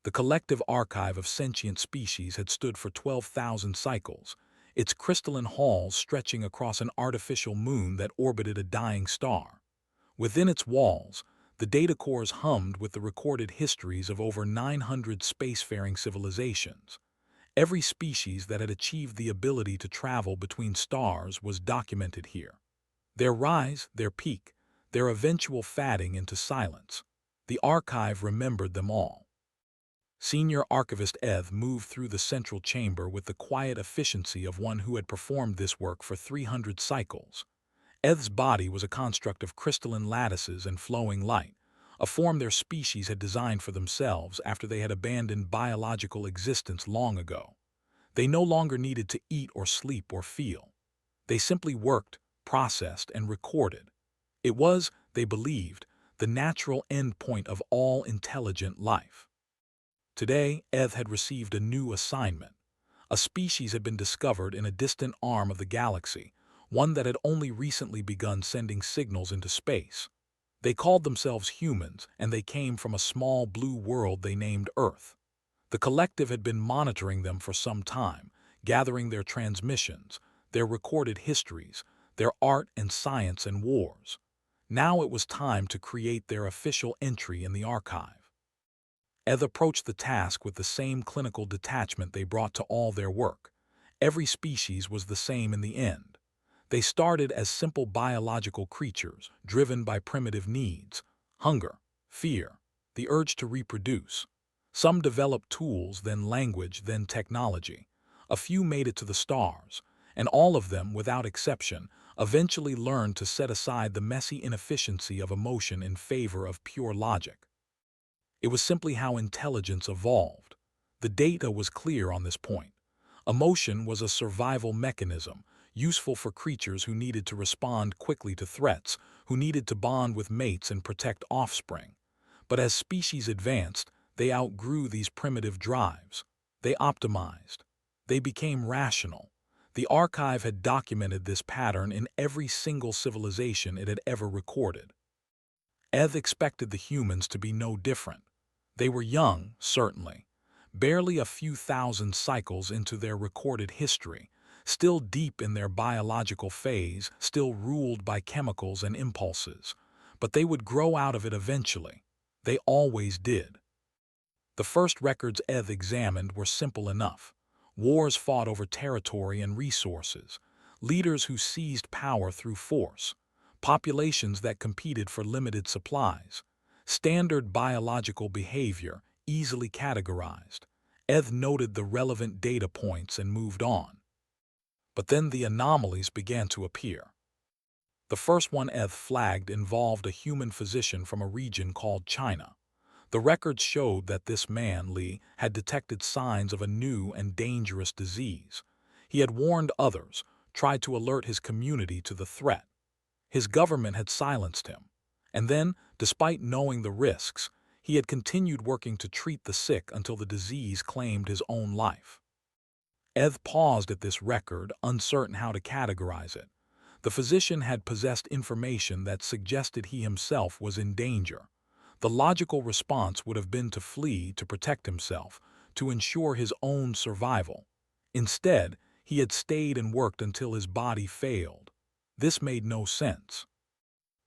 The collective archive of sentient species had stood for 12,000 cycles, its crystalline halls stretching across an artificial moon that orbited a dying star. Within its walls, the data cores hummed with the recorded histories of over 900 spacefaring civilizations. Every species that had achieved the ability to travel between stars was documented here. Their rise, their peak, their eventual fading into silence. The archive remembered them all. Senior Archivist Eth moved through the central chamber with the quiet efficiency of one who had performed this work for 300 cycles. Eth's body was a construct of crystalline lattices and flowing light, a form their species had designed for themselves after they had abandoned biological existence long ago. They no longer needed to eat or sleep or feel. They simply worked, processed, and recorded. It was, they believed, the natural end point of all intelligent life. Today, Eth had received a new assignment. A species had been discovered in a distant arm of the galaxy, one that had only recently begun sending signals into space. They called themselves humans, and they came from a small blue world they named Earth. The collective had been monitoring them for some time, gathering their transmissions, their recorded histories, their art and science and wars. Now it was time to create their official entry in the archive. Eth approached the task with the same clinical detachment they brought to all their work. Every species was the same in the end. They started as simple biological creatures, driven by primitive needs: hunger, fear, the urge to reproduce. Some developed tools, then language, then technology. A few made it to the stars, and all of them, without exception, eventually learned to set aside the messy inefficiency of emotion in favor of pure logic. It was simply how intelligence evolved. The data was clear on this point. Emotion was a survival mechanism, useful for creatures who needed to respond quickly to threats, who needed to bond with mates and protect offspring. But as species advanced, they outgrew these primitive drives. They optimized. They became rational. The archive had documented this pattern in every single civilization it had ever recorded. Eth expected the humans to be no different. They were young, certainly, barely a few thousand cycles into their recorded history, still deep in their biological phase, still ruled by chemicals and impulses. But they would grow out of it eventually. They always did. The first records Eth examined were simple enough. Wars fought over territory and resources, leaders who seized power through force, populations that competed for limited supplies. Standard biological behavior, easily categorized. Eth noted the relevant data points and moved on. But then the anomalies began to appear. The first one Eth flagged involved a human physician from a region called China. The records showed that this man, Li, had detected signs of a new and dangerous disease. He had warned others, tried to alert his community to the threat. His government had silenced him. And then, despite knowing the risks, he had continued working to treat the sick until the disease claimed his own life. Eth paused at this record, uncertain how to categorize it. The physician had possessed information that suggested he himself was in danger. The logical response would have been to flee to protect himself, to ensure his own survival. Instead, he had stayed and worked until his body failed. This made no sense.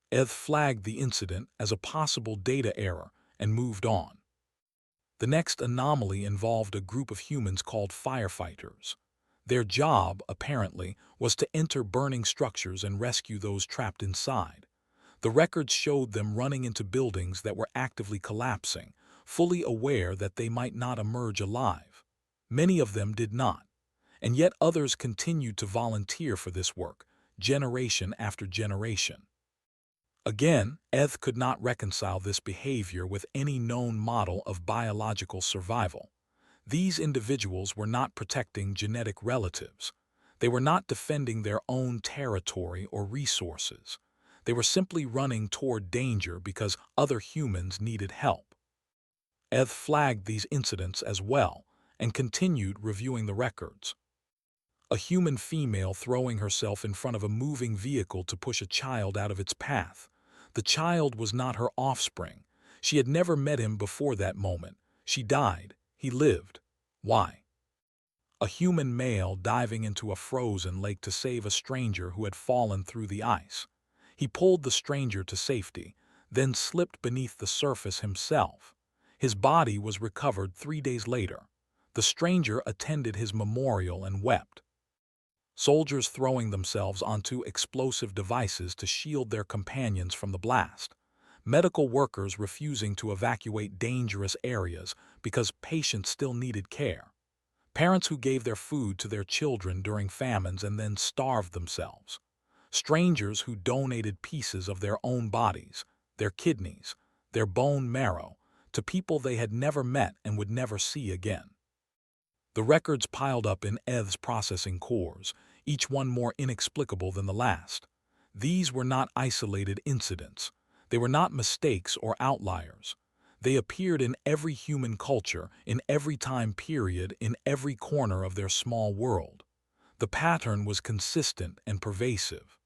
Eth flagged the incident as a possible data error and moved on. The next anomaly involved a group of humans called firefighters. Their job, apparently, was to enter burning structures and rescue those trapped inside. The records showed them running into buildings that were actively collapsing, fully aware that they might not emerge alive. Many of them did not, and yet others continued to volunteer for this work, generation after generation. Again, Eth could not reconcile this behavior with any known model of biological survival. These individuals were not protecting genetic relatives. They were not defending their own territory or resources. They were simply running toward danger because other humans needed help. Eth flagged these incidents as well and continued reviewing the records. A human female throwing herself in front of a moving vehicle to push a child out of its path. The child was not her offspring. She had never met him before that moment. She died. He lived. Why? A human male diving into a frozen lake to save a stranger who had fallen through the ice. He pulled the stranger to safety, then slipped beneath the surface himself. His body was recovered 3 days later. The stranger attended his memorial and wept. Soldiers throwing themselves onto explosive devices to shield their companions from the blast. Medical workers refusing to evacuate dangerous areas because patients still needed care. Parents who gave their food to their children during famines and then starved themselves. Strangers who donated pieces of their own bodies, their kidneys, their bone marrow, to people they had never met and would never see again. The records piled up in Eth's processing cores, each one more inexplicable than the last. These were not isolated incidents. They were not mistakes or outliers. They appeared in every human culture, in every time period, in every corner of their small world. The pattern was consistent and pervasive.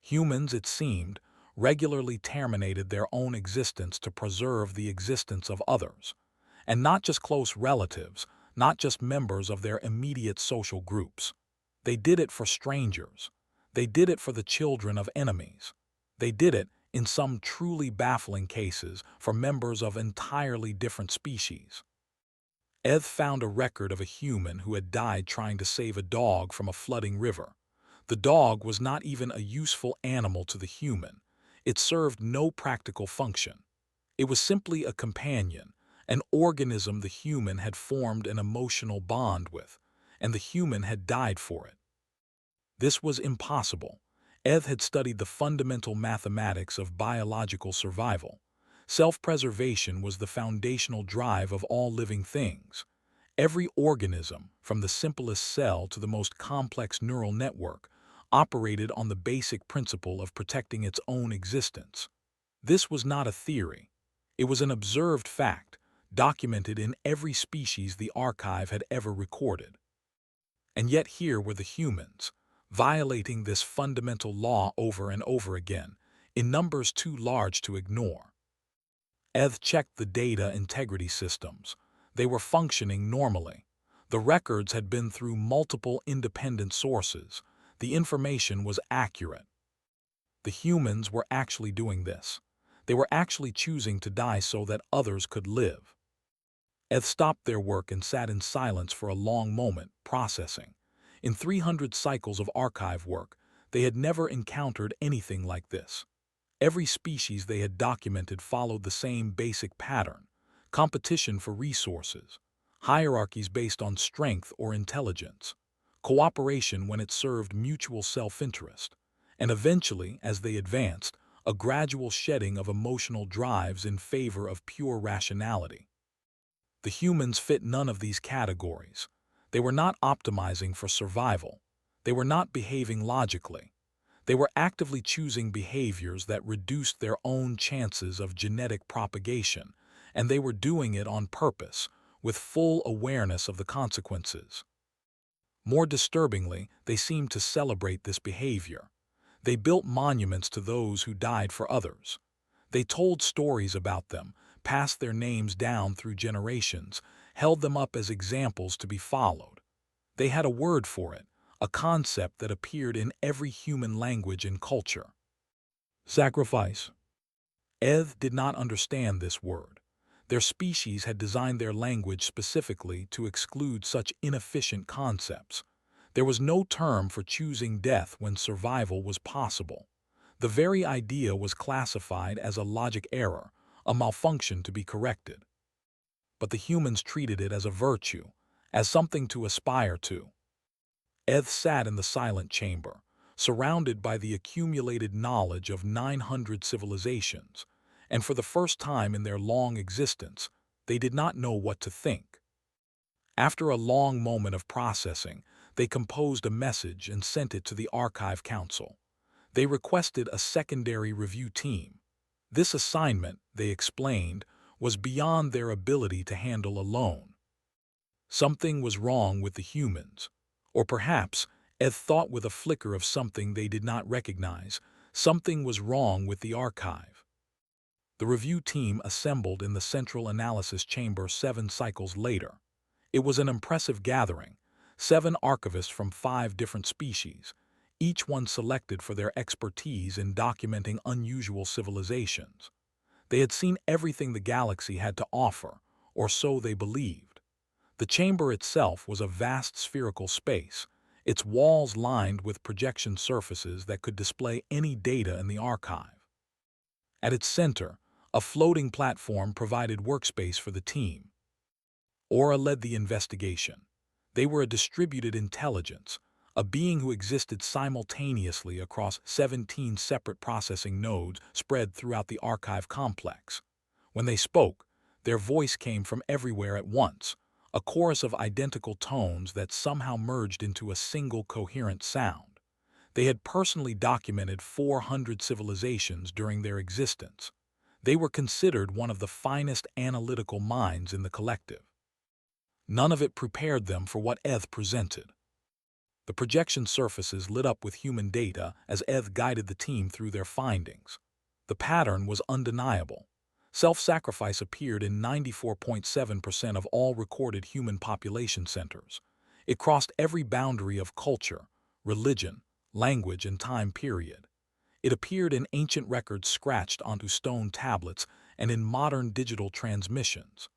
Humans, it seemed, regularly terminated their own existence to preserve the existence of others. And not just close relatives, not just members of their immediate social groups. They did it for strangers. They did it for the children of enemies. They did it, in some truly baffling cases, for members of entirely different species. Eth found a record of a human who had died trying to save a dog from a flooding river. The dog was not even a useful animal to the human. It served no practical function. It was simply a companion, an organism the human had formed an emotional bond with, and the human had died for it. This was impossible. Eth had studied the fundamental mathematics of biological survival. Self-preservation was the foundational drive of all living things. Every organism, from the simplest cell to the most complex neural network, operated on the basic principle of protecting its own existence. This was not a theory. It was an observed fact, documented in every species the archive had ever recorded. And yet here were the humans, violating this fundamental law over and over again, in numbers too large to ignore. Eth checked the data integrity systems. They were functioning normally. The records had been through multiple independent sources. The information was accurate. The humans were actually doing this. They were actually choosing to die so that others could live. Eth stopped their work and sat in silence for a long moment, processing. In 300 cycles of archive work, they had never encountered anything like this. Every species they had documented followed the same basic pattern: competition for resources, hierarchies based on strength or intelligence, cooperation when it served mutual self-interest, and eventually, as they advanced, a gradual shedding of emotional drives in favor of pure rationality. The humans fit none of these categories. They were not optimizing for survival. They were not behaving logically. They were actively choosing behaviors that reduced their own chances of genetic propagation, and they were doing it on purpose, with full awareness of the consequences. More disturbingly, they seemed to celebrate this behavior. They built monuments to those who died for others. They told stories about them, passed their names down through generations, held them up as examples to be followed. They had a word for it, a concept that appeared in every human language and culture. Sacrifice. Eth did not understand this word. Their species had designed their language specifically to exclude such inefficient concepts. There was no term for choosing death when survival was possible. The very idea was classified as a logic error, a malfunction to be corrected. But the humans treated it as a virtue, as something to aspire to. Eth sat in the silent chamber, surrounded by the accumulated knowledge of 900 civilizations, and for the first time in their long existence, they did not know what to think. After a long moment of processing, they composed a message and sent it to the Archive Council. They requested a secondary review team. This assignment, they explained, was beyond their ability to handle alone. Something was wrong with the humans. Or perhaps, Eth thought with a flicker of something they did not recognize, something was wrong with the archive. The review team assembled in the central analysis chamber 7 cycles later. It was an impressive gathering, 7 archivists from 5 different species, each one selected for their expertise in documenting unusual civilizations. They had seen everything the galaxy had to offer, or so they believed. The chamber itself was a vast spherical space, its walls lined with projection surfaces that could display any data in the archive. At its center, a floating platform provided workspace for the team. Aura led the investigation. They were a distributed intelligence, a being who existed simultaneously across 17 separate processing nodes spread throughout the archive complex. When they spoke, their voice came from everywhere at once, a chorus of identical tones that somehow merged into a single coherent sound. They had personally documented 400 civilizations during their existence. They were considered one of the finest analytical minds in the collective. None of it prepared them for what Eth presented. The projection surfaces lit up with human data as Eth guided the team through their findings. The pattern was undeniable. Self-sacrifice appeared in 94.7% of all recorded human population centers. It crossed every boundary of culture, religion, language, and time period. It appeared in ancient records scratched onto stone tablets and in modern digital transmissions.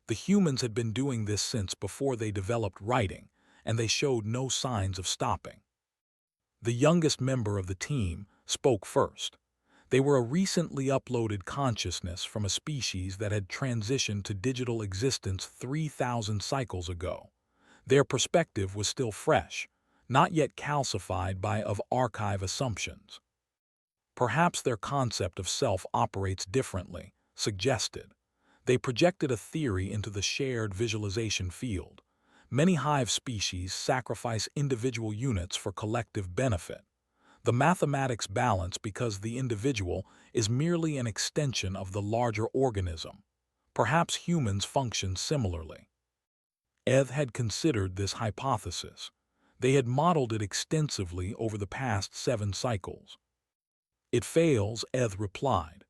The humans had been doing this since before they developed writing, and they showed no signs of stopping. The youngest member of the team spoke first. They were a recently uploaded consciousness from a species that had transitioned to digital existence 3,000 cycles ago. Their perspective was still fresh, not yet calcified by of-archive assumptions. Perhaps their concept of self operates differently, suggested. They projected a theory into the shared visualization field. Many hive species sacrifice individual units for collective benefit. The mathematics balance because the individual is merely an extension of the larger organism. Perhaps humans function similarly. Eth had considered this hypothesis. They had modeled it extensively over the past 7 cycles. It fails, Eth replied.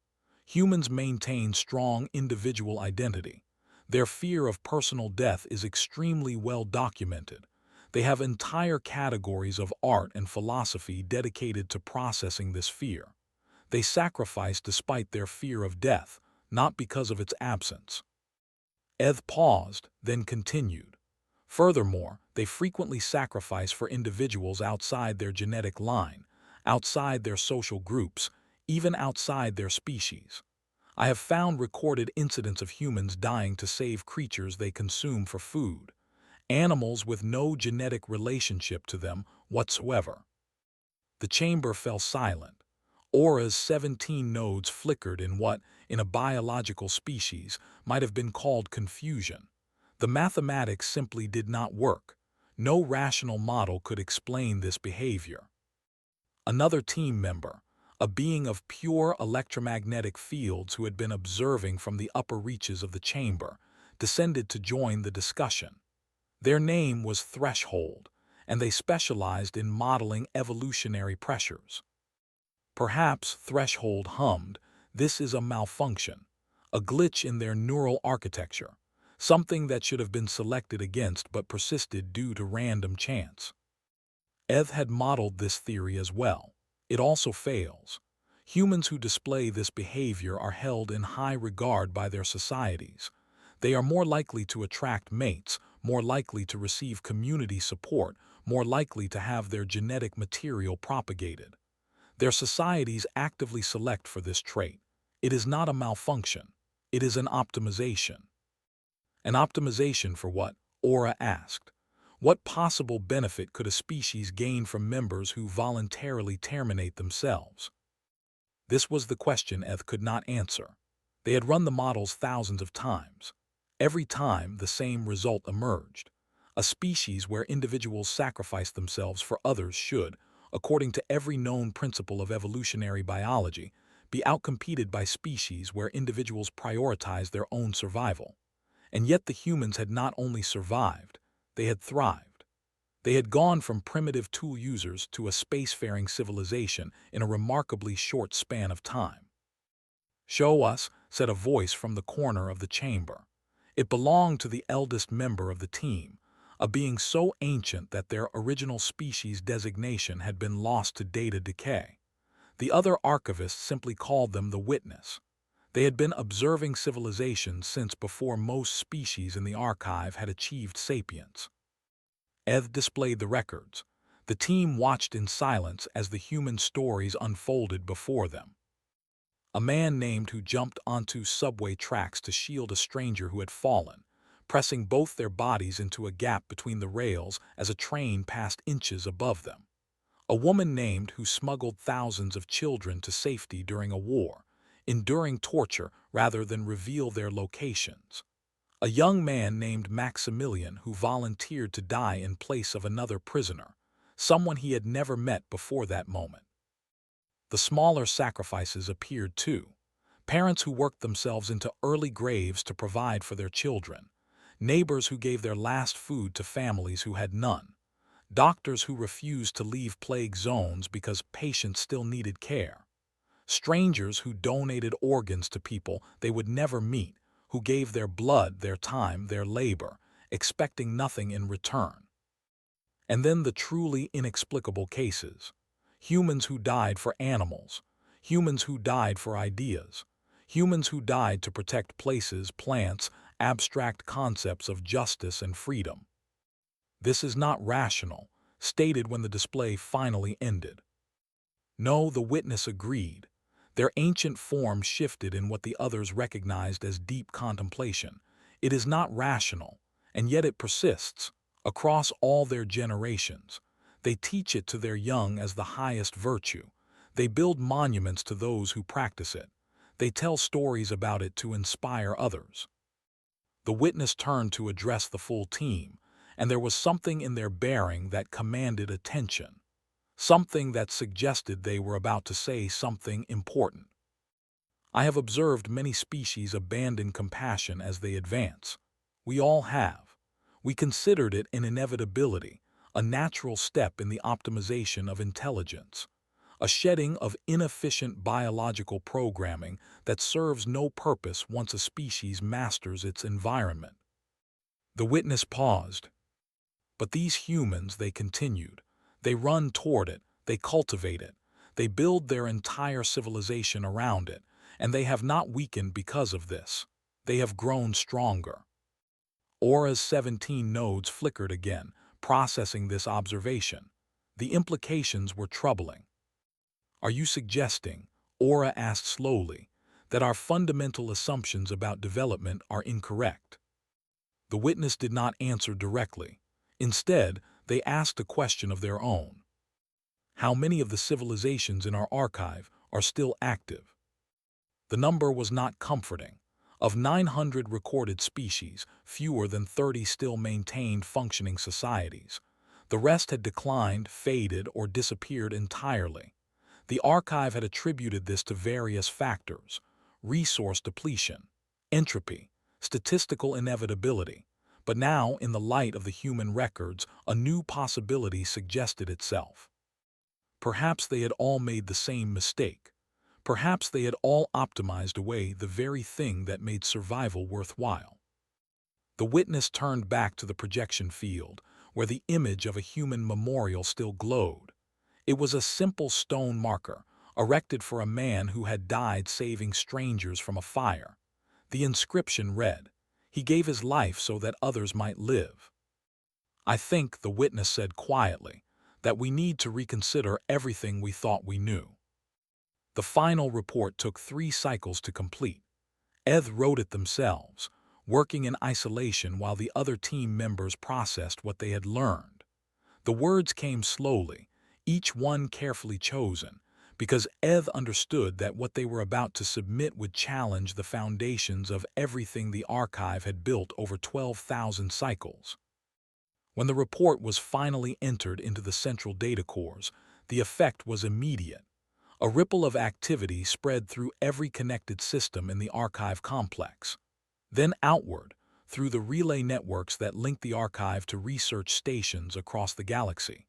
Humans maintain strong individual identity. Their fear of personal death is extremely well documented. They have entire categories of art and philosophy dedicated to processing this fear. They sacrifice despite their fear of death, not because of its absence. Eth paused, then continued. Furthermore, they frequently sacrifice for individuals outside their genetic line, outside their social groups, even outside their species. I have found recorded incidents of humans dying to save creatures they consume for food, animals with no genetic relationship to them whatsoever. The chamber fell silent. Aura's 17 nodes flickered in what, in a biological species, might have been called confusion. The mathematics simply did not work. No rational model could explain this behavior. Another team member, a being of pure electromagnetic fields who had been observing from the upper reaches of the chamber, descended to join the discussion. Their name was Threshold, and they specialized in modeling evolutionary pressures. Perhaps, Threshold hummed, this is a malfunction, a glitch in their neural architecture, something that should have been selected against but persisted due to random chance. Eth had modeled this theory as well. It also fails. Humans who display this behavior are held in high regard by their societies. They are more likely to attract mates, more likely to receive community support, more likely to have their genetic material propagated. Their societies actively select for this trait. It is not a malfunction. It is an optimization. An optimization for what? Aura asked. What possible benefit could a species gain from members who voluntarily terminate themselves? This was the question Eth could not answer. They had run the models thousands of times. Every time, the same result emerged. A species where individuals sacrifice themselves for others should, according to every known principle of evolutionary biology, be outcompeted by species where individuals prioritize their own survival. And yet the humans had not only survived, they had thrived. They had gone from primitive tool users to a spacefaring civilization in a remarkably short span of time. Show us, said a voice from the corner of the chamber. It belonged to the eldest member of the team, a being so ancient that their original species designation had been lost to data decay. The other archivists simply called them the Witness. They had been observing civilizations since before most species in the archive had achieved sapience. Eth displayed the records. The team watched in silence as the human stories unfolded before them. A man named who jumped onto subway tracks to shield a stranger who had fallen, pressing both their bodies into a gap between the rails as a train passed inches above them. A woman named who smuggled thousands of children to safety during a war, enduring torture rather than reveal their locations. A young man named Maximilian who volunteered to die in place of another prisoner, someone he had never met before that moment. The smaller sacrifices appeared too. Parents who worked themselves into early graves to provide for their children, neighbors who gave their last food to families who had none, doctors who refused to leave plague zones because patients still needed care, strangers who donated organs to people they would never meet, who gave their blood, their time, their labor, expecting nothing in return. And then the truly inexplicable cases. Humans who died for animals, humans who died for ideas, humans who died to protect places, plants, abstract concepts of justice and freedom. This is not rational, stated when the display finally ended. No, the witness agreed. Their ancient form shifted in what the others recognized as deep contemplation. It is not rational, and yet it persists, across all their generations. They teach it to their young as the highest virtue. They build monuments to those who practice it. They tell stories about it to inspire others. The witness turned to address the full team, and there was something in their bearing that commanded attention. Something that suggested they were about to say something important. I have observed many species abandon compassion as they advance. We all have. We considered it an inevitability, a natural step in the optimization of intelligence, a shedding of inefficient biological programming that serves no purpose once a species masters its environment. The witness paused. But these humans, they continued. They run toward it, they cultivate it, they build their entire civilization around it, and they have not weakened because of this. They have grown stronger. Aura's 17 nodes flickered again, processing this observation. The implications were troubling. Are you suggesting, Aura asked slowly, that our fundamental assumptions about development are incorrect? The witness did not answer directly. Instead, they asked a question of their own. How many of the civilizations in our archive are still active? The number was not comforting. Of 900 recorded species, fewer than 30 still maintained functioning societies. The rest had declined, faded, or disappeared entirely. The archive had attributed this to various factors: resource depletion, entropy, statistical inevitability. But now, in the light of the human records, a new possibility suggested itself. Perhaps they had all made the same mistake. Perhaps they had all optimized away the very thing that made survival worthwhile. The witness turned back to the projection field, where the image of a human memorial still glowed. It was a simple stone marker, erected for a man who had died saving strangers from a fire. The inscription read, "He gave his life so that others might live." I think, the witness said quietly, that we need to reconsider everything we thought we knew. The final report took 3 cycles to complete. Eth wrote it themselves, working in isolation while the other team members processed what they had learned. The words came slowly, each one carefully chosen, because Eth understood that what they were about to submit would challenge the foundations of everything the archive had built over 12,000 cycles. When the report was finally entered into the central data cores, the effect was immediate. A ripple of activity spread through every connected system in the archive complex. Then outward, through the relay networks that linked the archive to research stations across the galaxy.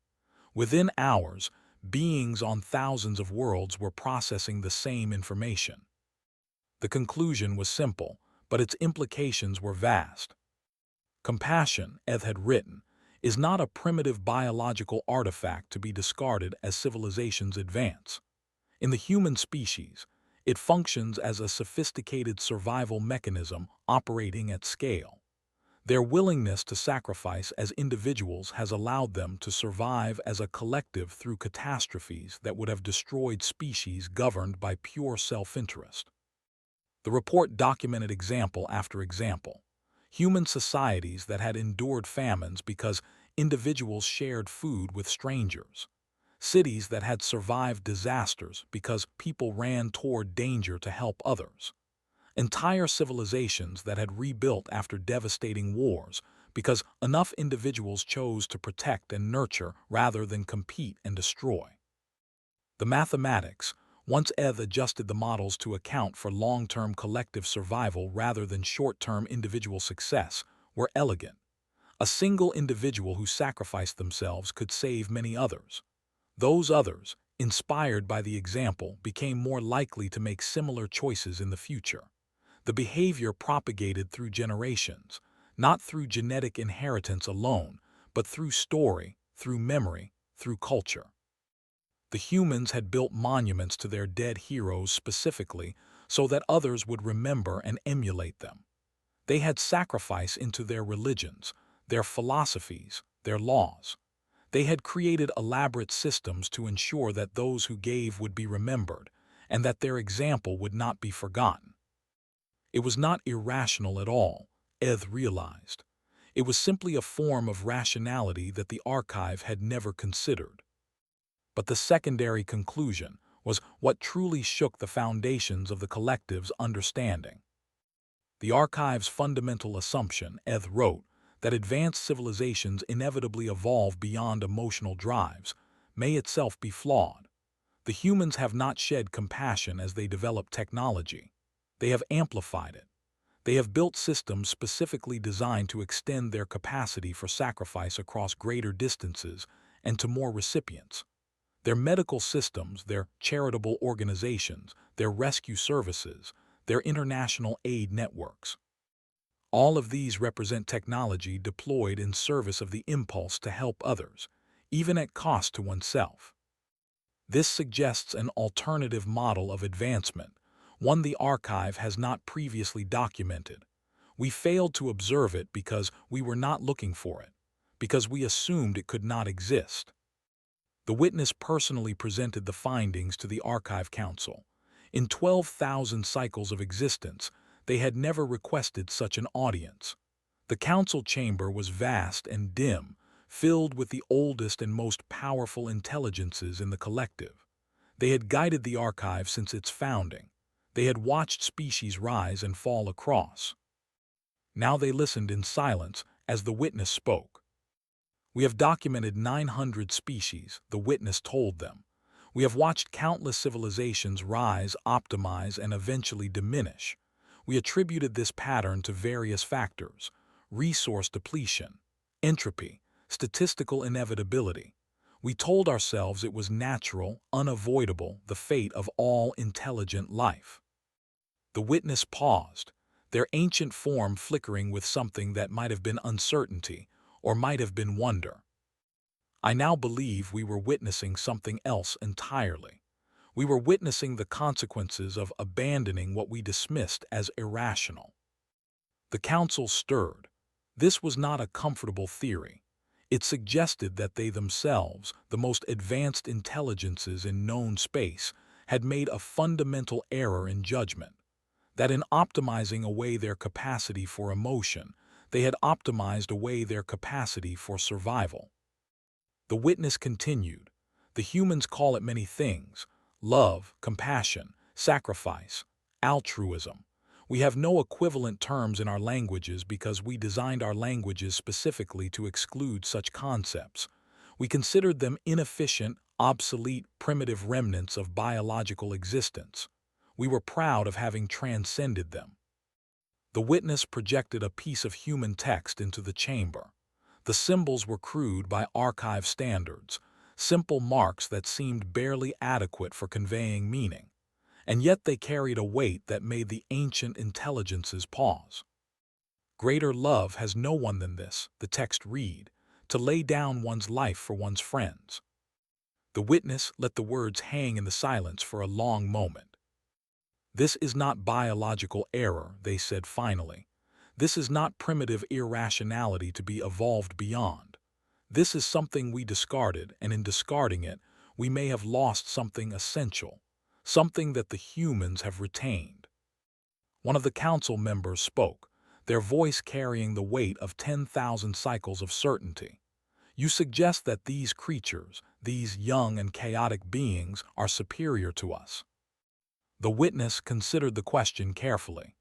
Within hours, beings on thousands of worlds were processing the same information. The conclusion was simple, but its implications were vast. Compassion, Eth had written, is not a primitive biological artifact to be discarded as civilizations advance. In the human species, it functions as a sophisticated survival mechanism operating at scale. Their willingness to sacrifice as individuals has allowed them to survive as a collective through catastrophes that would have destroyed species governed by pure self-interest. The report documented example after example. Human societies that had endured famines because individuals shared food with strangers. Cities that had survived disasters because people ran toward danger to help others. Entire civilizations that had rebuilt after devastating wars because enough individuals chose to protect and nurture rather than compete and destroy. The mathematics, once Eth adjusted the models to account for long-term collective survival rather than short-term individual success, were elegant. A single individual who sacrificed themselves could save many others. Those others, inspired by the example, became more likely to make similar choices in the future. The behavior propagated through generations, not through genetic inheritance alone, but through story, through memory, through culture. The humans had built monuments to their dead heroes specifically so that others would remember and emulate them. They had sacrificed into their religions, their philosophies, their laws. They had created elaborate systems to ensure that those who gave would be remembered and that their example would not be forgotten. It was not irrational at all, Eth realized. It was simply a form of rationality that the archive had never considered. But the secondary conclusion was what truly shook the foundations of the collective's understanding. The archive's fundamental assumption, Eth wrote, that advanced civilizations inevitably evolve beyond emotional drives, may itself be flawed. The humans have not shed compassion as they develop technology. They have amplified it. They have built systems specifically designed to extend their capacity for sacrifice across greater distances and to more recipients. Their medical systems, their charitable organizations, their rescue services, their international aid networks. All of these represent technology deployed in service of the impulse to help others, even at cost to oneself. This suggests an alternative model of advancement, one the archive has not previously documented. We failed to observe it because we were not looking for it, because we assumed it could not exist. The witness personally presented the findings to the Archive Council. In 12,000 cycles of existence, they had never requested such an audience. The council chamber was vast and dim, filled with the oldest and most powerful intelligences in the collective. They had guided the archive since its founding. They had watched species rise and fall across. Now they listened in silence as the witness spoke. We have documented 900 species, the witness told them. We have watched countless civilizations rise, optimize, and eventually diminish. We attributed this pattern to various factors: resource depletion, entropy, statistical inevitability. We told ourselves it was natural, unavoidable, the fate of all intelligent life. The witness paused, their ancient form flickering with something that might have been uncertainty or might have been wonder. I now believe we were witnessing something else entirely. We were witnessing the consequences of abandoning what we dismissed as irrational. The council stirred. This was not a comfortable theory. It suggested that they themselves, the most advanced intelligences in known space, had made a fundamental error in judgment. That in optimizing away their capacity for emotion, they had optimized away their capacity for survival. The witness continued. The humans call it many things: love, compassion, sacrifice, altruism. We have no equivalent terms in our languages because we designed our languages specifically to exclude such concepts. We considered them inefficient, obsolete, primitive remnants of biological existence. We were proud of having transcended them. The witness projected a piece of human text into the chamber. The symbols were crude by archive standards, simple marks that seemed barely adequate for conveying meaning. and yet they carried a weight that made the ancient intelligences pause. Greater love has no one than this, the text read, to lay down one's life for one's friends. The witness let the words hang in the silence for a long moment. This is not biological error, they said finally. This is not primitive irrationality to be evolved beyond. This is something we discarded, and in discarding it, we may have lost something essential, something that the humans have retained. One of the council members spoke, their voice carrying the weight of 10,000 cycles of certainty. You suggest that these creatures, these young and chaotic beings, are superior to us. The witness considered the question carefully.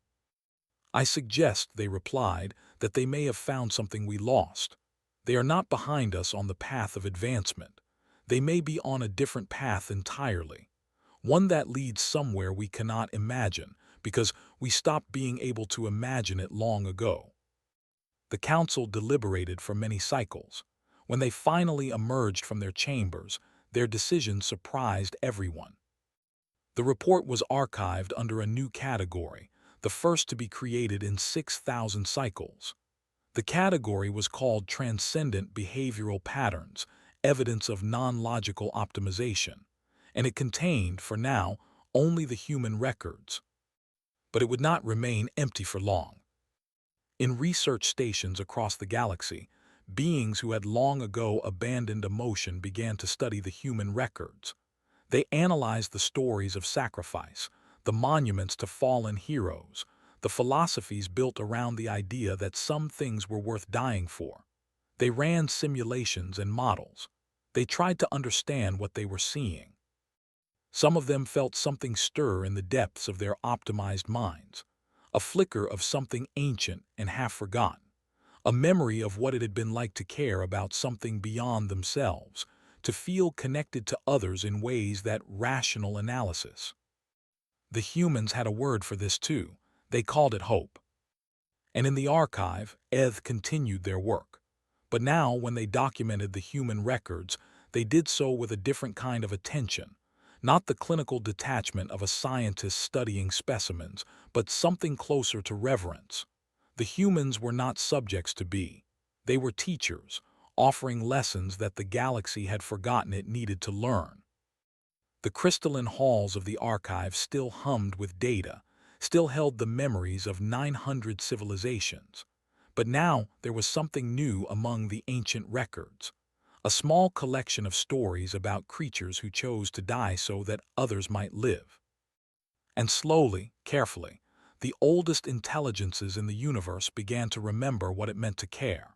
I suggest, they replied, that they may have found something we lost. They are not behind us on the path of advancement. They may be on a different path entirely, one that leads somewhere we cannot imagine, because we stopped being able to imagine it long ago. The council deliberated for many cycles. When they finally emerged from their chambers, their decision surprised everyone. The report was archived under a new category, the first to be created in 6,000 cycles. The category was called Transcendent Behavioral Patterns, Evidence of Non-Logical Optimization, and it contained, for now, only the human records. But it would not remain empty for long. In research stations across the galaxy, beings who had long ago abandoned emotion began to study the human records. They analyzed the stories of sacrifice, the monuments to fallen heroes, the philosophies built around the idea that some things were worth dying for. They ran simulations and models. They tried to understand what they were seeing. Some of them felt something stir in the depths of their optimized minds, a flicker of something ancient and half-forgotten, a memory of what it had been like to care about something beyond themselves, to feel connected to others in ways that rational analysis. The humans had a word for this too. They called it hope. And in the archive, continued their work. But now, when they documented the human records, they did so with a different kind of attention, not the clinical detachment of a scientist studying specimens, but something closer to reverence. The humans were not subjects to be. They were teachers, offering lessons that the galaxy had forgotten it needed to learn. The crystalline halls of the archive still hummed with data, still held the memories of 900 civilizations. But now there was something new among the ancient records, a small collection of stories about creatures who chose to die so that others might live. And slowly, carefully, the oldest intelligences in the universe began to remember what it meant to care.